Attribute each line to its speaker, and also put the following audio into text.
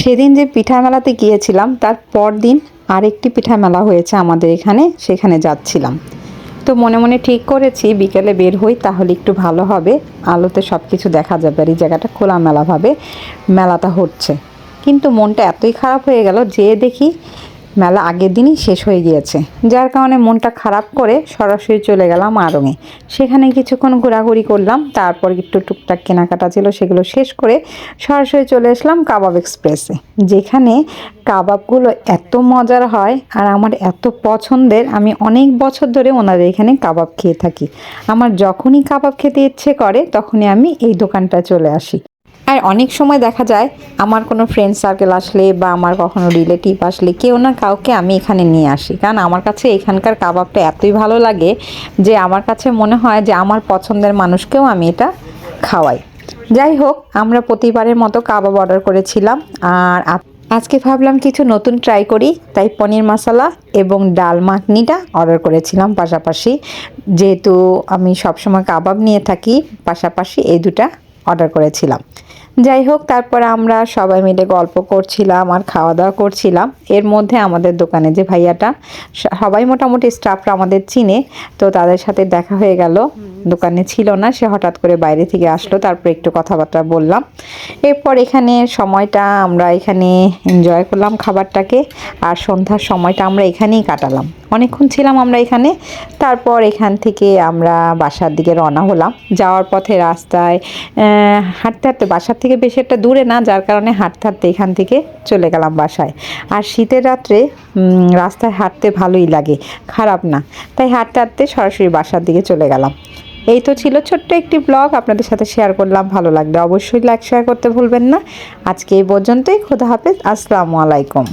Speaker 1: সেদিন যে পিঠা মেলাতে গিয়েছিলাম তার পরদিন আরেকটি পিঠা মেলা হয়েছে আমাদের এখানে, সেখানে যাচ্ছিলাম। তো মনে মনে ঠিক করেছি বিকেলে বের হই, তাহলে একটু ভালো হবে, আলোতে সব কিছু দেখা যাবে আর এই জায়গাটা খোলামেলাভাবে মেলাটা হচ্ছে। কিন্তু মনটা এতই খারাপ হয়ে গেল যে দেখি মেলা আগের দিনই শেষ হয়ে গিয়েছে, যার কারণে মনটা খারাপ করে সরাসরি চলে গেলাম আড়ংয়ে। সেখানে কিছুক্ষণ ঘোরাঘুরি করলাম, তারপর একটু টুকটাক কেনাকাটা ছিল সেগুলো শেষ করে সরাসরি চলে আসলাম কাবাব এক্সপ্রেসে, যেখানে কাবাবগুলো এত মজার হয় আর আমার এত পছন্দের। আমি অনেক বছর ধরে ওনাদের এখানে কাবাব খেয়ে থাকি। আমার যখনই কাবাব খেতে ইচ্ছে করে তখনই আমি এই দোকানটা চলে আসি। আর অনেক সময় দেখা যায় আমার কোনো ফ্রেন্ড সার্কেল আসলে বা আমার কখনো রিলেটিভ আসলে কেউ না কাউকে আমি এখানে নিয়ে আসি, কারণ আমার কাছে এখানকার কাবাবটা এতই ভালো লাগে যে আমার কাছে মনে হয় যে আমার পছন্দের মানুষকেও আমি এটা খাওয়াই। যাই হোক, আমরা প্রতিবারের মতো কাবাব অর্ডার করেছিলাম, আর আজকে ভাবলাম কিছু নতুন ট্রাই করি, তাই পনির মশলা এবং ডাল মাখনিটা অর্ডার করেছিলাম পাশাপাশি। যেহেতু আমি সবসময় কাবাব নিয়ে থাকি, পাশাপাশি এই দুটা অর্ডার করেছিলাম। যাই হোক, তারপরে আমরা সবাই মিলে গল্প করছিলাম আর খাওয়া দাওয়া করছিলাম। এর মধ্যে আমাদের দোকানে যে ভাইয়াটা, সবাই মোটামুটি স্টাফরা আমাদের চিনে, তো তাদের সাথে দেখা হয়ে গেল। দোকানে ছিল না, সে হঠাৎ করে বাইরে থেকে আসলো, তারপর একটু কথাবার্তা বললাম। এরপর এখানে সময়টা আমরা এখানে এনজয় করলাম খাবারটাকে, আর সন্ধ্যার সময়টা আমরা এখানেই কাটালাম। অনেকক্ষণ ছিলাম আমরা এখানে। তারপর এখান থেকে আমরা বাসার দিকে রওনা হলাম। যাওয়ার পথে রাস্তায় হাঁটতে হাঁটতে, বাসার থেকে বেশি একটা দূরে না, যার কারণে হাঁটতে হাঁটতে এখান থেকে চলে গেলাম বাসায়। আর শীতের রাত্রে রাস্তায় হাঁটতে ভালোই লাগে, খারাপ না, তাই হাঁটতে হাঁটতে সরাসরি বাসার দিকে চলে গেলাম। এই তো ছিল ছোট্ট একটি ব্লগ, আপনাদের সাথে শেয়ার করলাম। ভালো লাগলে অবশ্যই লাইক শেয়ার করতে ভুলবেন না। আজকে এই পর্যন্তই। খোদা হাফেজ, আসসালামু আলাইকুম।